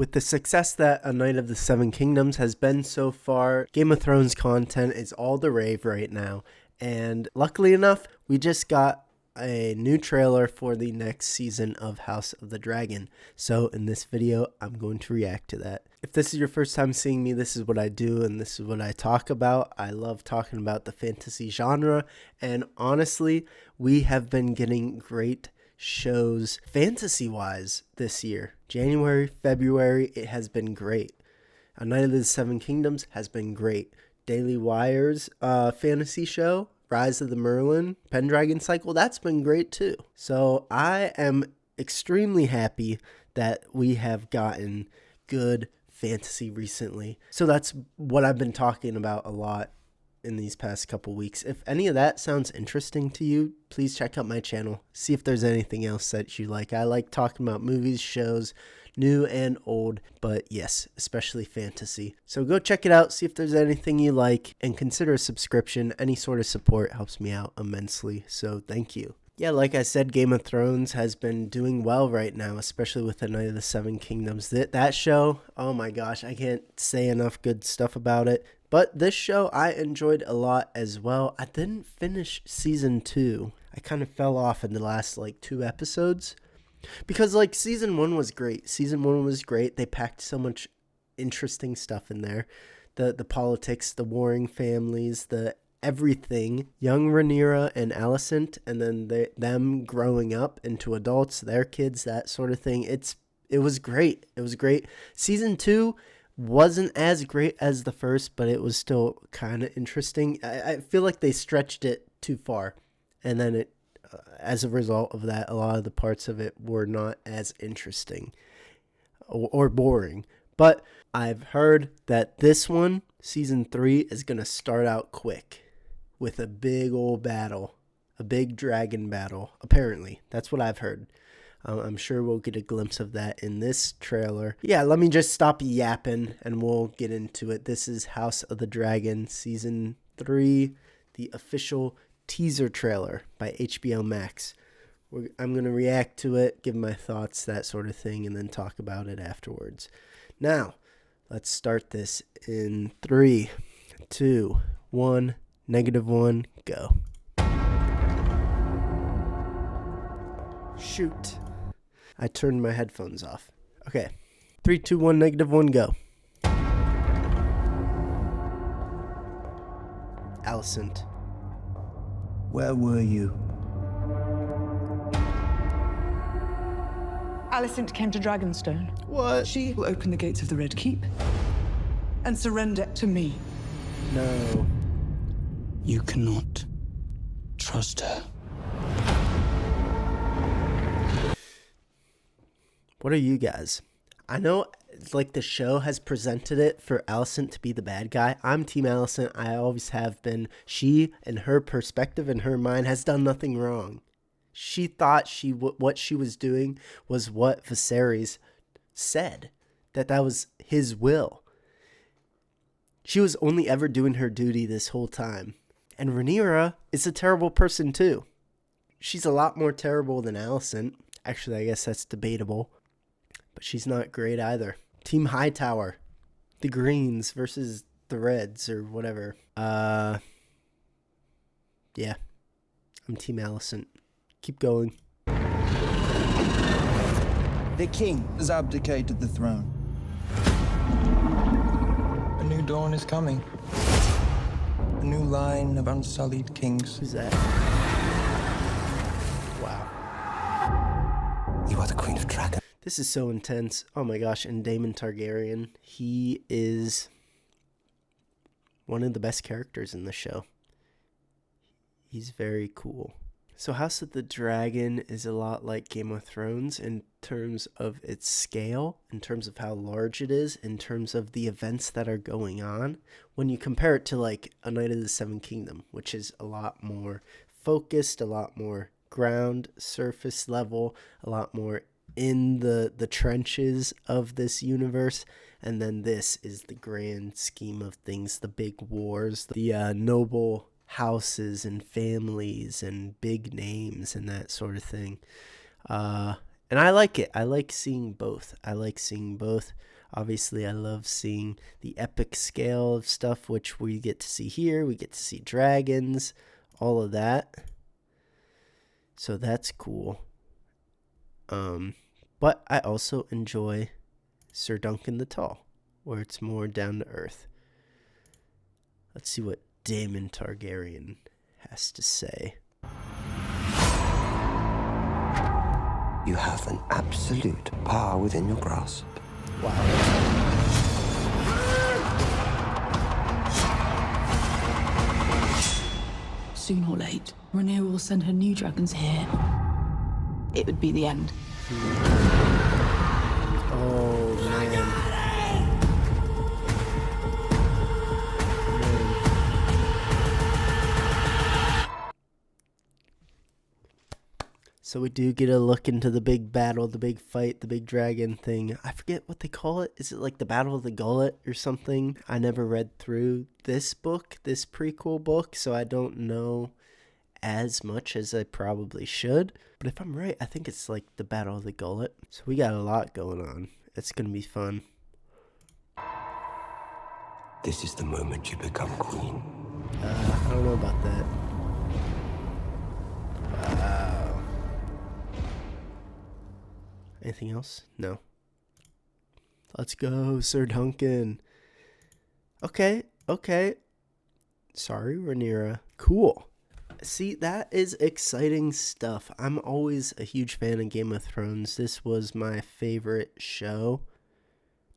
With the success that A Knight of the Seven Kingdoms has been so far, Game of Thrones content is all the rave right now. And luckily enough, we just got a new trailer for the next season of House of the Dragon. So in this video, I'm going to react to that. If this is your first time seeing me, this is what I do and this is what I talk about. I love talking about the fantasy genre. And honestly, we have been getting great shows fantasy-wise this year. January, February, it has been great. A Knight of the Seven Kingdoms has been great. Daily Wire's fantasy show, Rise of the Merlin, Pendragon Cycle, that's been great too. So I am extremely happy that we have gotten good fantasy recently. So that's what I've been talking about a lot in these past couple weeks. If any of that sounds interesting to you, please check out my channel. See if there's anything else that you like. I like talking about movies, shows, new and old, but yes, especially fantasy. So go check it out, see if there's anything you like, and consider a subscription. Any sort of support helps me out immensely, so thank you. Yeah, like I said, Game of Thrones has been doing well right now, especially with The Knight of the Seven Kingdoms. That show, oh my gosh, I can't say enough good stuff about it. But this show I enjoyed a lot as well. I didn't finish season 2. I kind of fell off in the last 2 episodes. Because season 1 was great. Season 1 was great. They packed so much interesting stuff in there. The politics, the warring families, the everything. Young Rhaenyra and Alicent, and then them growing up into adults, their kids, that sort of thing. It was great. It was great. Season 2 wasn't as great as the first, but it was still kind of interesting. I feel like they stretched it too far, and then as a result of that, a lot of the parts of it were not as interesting or boring. But I've heard that this one, season 3, is going to start out quick with a big old battle, a big dragon battle. Apparently, that's what I've heard. I'm sure we'll get a glimpse of that in this trailer. Yeah, let me just stop yapping and we'll get into it. This is House of the Dragon Season 3, the official teaser trailer by HBO Max. I'm going to react to it, give my thoughts, that sort of thing, and then talk about it afterwards. Now, let's start this in 3, 2, 1, -1, go. Shoot. I turned my headphones off. Okay. 3, 2, 1, -1, go. Alicent. Where were you? Alicent came to Dragonstone. What? She will open the gates of the Red Keep and surrender to me. No. You cannot trust her. What are you guys? I know the show has presented it for Alicent to be the bad guy. I'm Team Alicent. I always have been. She, in her perspective, in her mind, has done nothing wrong. She thought what she was doing was what Viserys said, that was his will. She was only ever doing her duty this whole time. And Rhaenyra is a terrible person too. She's a lot more terrible than Alicent. Actually, I guess that's debatable. But she's not great either. Team Hightower. The Greens versus the Reds or whatever. Yeah. I'm Team Alicent. Keep going. The king has abdicated the throne. A new dawn is coming. A new line of unsullied kings. Who's that? Wow. You are the Queen of Dragons. This is so intense. Oh my gosh. And Daemon Targaryen, he is one of the best characters in the show. He's very cool. So House of the Dragon is a lot like Game of Thrones in terms of its scale, in terms of how large it is, in terms of the events that are going on. When you compare it to A Knight of the Seven Kingdom, which is a lot more focused, a lot more ground, surface level, a lot more in the trenches of this universe. And then this is the grand scheme of things, the big wars, the noble houses and families and big names and that sort of thing. And I like it. I like seeing both. Obviously, I love seeing the epic scale of stuff, which we get to see here. We get to see dragons, all of that. So that's cool. But I also enjoy Sir Duncan the Tall, where it's more down to earth. Let's see what Daemon Targaryen has to say. You have an absolute power within your grasp. Wow. Soon or late, Rhaenyra will send her new dragons here. It would be the end. Oh, man. So we do get a look into the big battle, the big fight, the big dragon thing. I forget what they call it. Is it like the Battle of the Gullet or something? I never read through this book, this prequel book, so I don't know as much as I probably should. But if I'm right, I think it's like the Battle of the Gullet. So we got a lot going on. It's going to be fun. This is the moment you become queen. I don't know about that. Wow. Anything else? No. Let's go, Sir Duncan. Okay. Sorry, Rhaenyra. Cool. See, that is exciting stuff. I'm always a huge fan of Game of Thrones. This was my favorite show.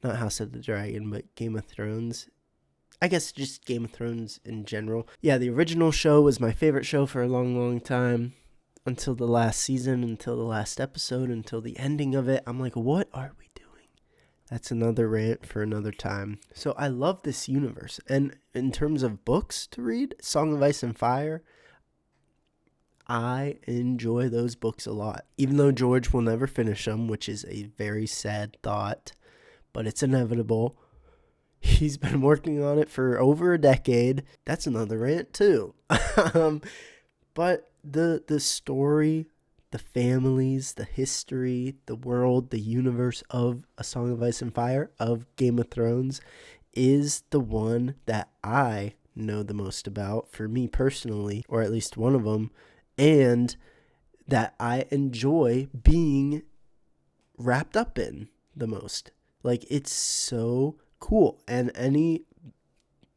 Not House of the Dragon, but Game of Thrones. I guess just Game of Thrones in general. Yeah, the original show was my favorite show for a long, long time. Until the last season, until the last episode, until the ending of it. I'm like, what are we doing? That's another rant for another time. So I love this universe. And in terms of books to read, Song of Ice and Fire, I enjoy those books a lot. Even though George will never finish them, which is a very sad thought, but it's inevitable. He's been working on it for over a decade. That's another rant too. But the story, the families, the history, the world, the universe of A Song of Ice and Fire, of Game of Thrones, is the one that I know the most about for me personally, or at least one of them, and that I enjoy being wrapped up in the most. Like, it's so cool. And any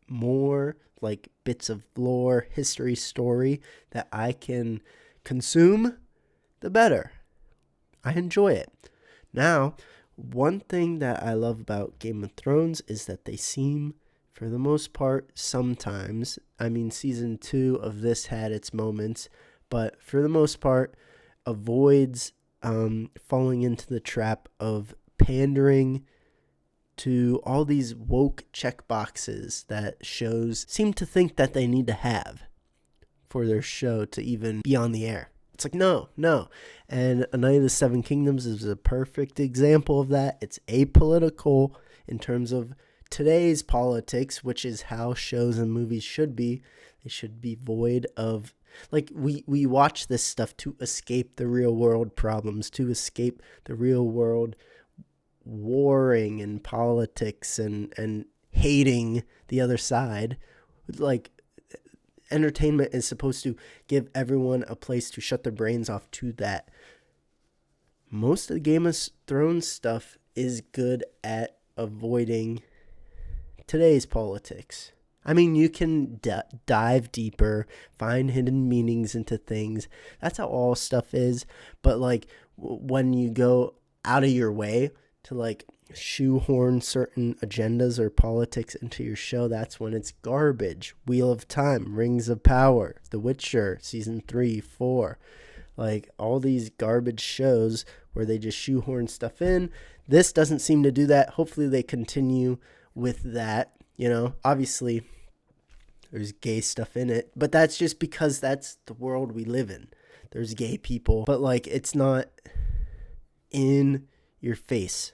more like bits of lore, history, story that I can consume, the better. I enjoy it. Now, one thing that I love about Game of Thrones is that they seem, for the most part, sometimes, I mean, season 2 of this had its moments, but for the most part, avoids falling into the trap of pandering to all these woke checkboxes that shows seem to think that they need to have for their show to even be on the air. It's like, no. And A Night of the Seven Kingdoms is a perfect example of that. It's apolitical in terms of today's politics, which is how shows and movies should be. They should be void of, like, we watch this stuff to escape the real world problems, to escape the real world warring and politics and hating the other side. Like, entertainment is supposed to give everyone a place to shut their brains off to that. Most of the Game of Thrones stuff is good at avoiding today's politics. I mean, you can dive deeper, find hidden meanings into things. That's how all stuff is. But like when you go out of your way to like shoehorn certain agendas or politics into your show, that's when it's garbage. Wheel of Time, Rings of Power, The Witcher, season 3, 4, like all these garbage shows where they just shoehorn stuff in. This doesn't seem to do that. Hopefully they continue with that. You know, obviously there's gay stuff in it, but that's just because that's the world we live in. There's gay people, but like it's not in your face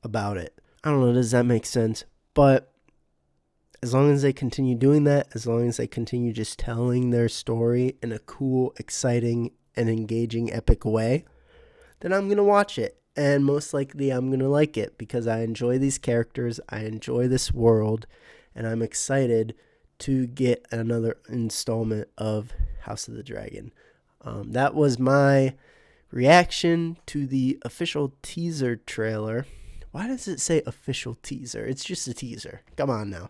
about it. I don't know, does that make sense? But as long as they continue doing that, as long as they continue just telling their story in a cool, exciting, and engaging, epic way, then I'm going to watch it. And most likely I'm going to like it because I enjoy these characters. I enjoy this world. And I'm excited to get another installment of House of the Dragon. That was my reaction to the official teaser trailer. Why does it say official teaser? It's just a teaser. Come on now.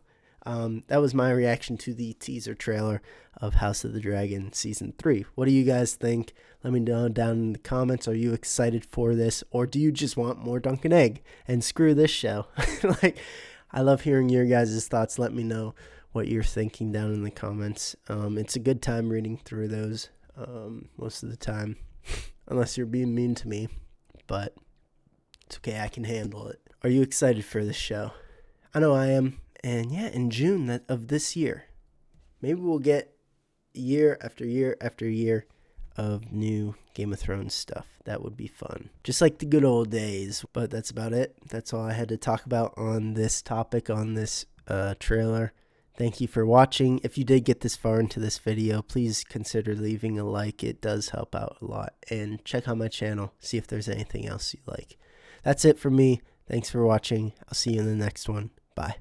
That was my reaction to the teaser trailer of House of the Dragon Season 3. What do you guys think? Let me know down in the comments. Are you excited for this? Or do you just want more Dunk and Egg? And screw this show. I love hearing your guys' thoughts. Let me know what you're thinking down in the comments. It's a good time reading through those most of the time. Unless you're being mean to me. But it's okay. I can handle it. Are you excited for this show? I know I am. And yeah, in June of this year, maybe we'll get year after year after year of new Game of Thrones stuff. That would be fun. Just like the good old days. But that's about it. That's all I had to talk about on this topic, on this trailer. Thank you for watching. If you did get this far into this video, please consider leaving a like. It does help out a lot. And check out my channel. See if there's anything else you like. That's it for me. Thanks for watching. I'll see you in the next one. Bye.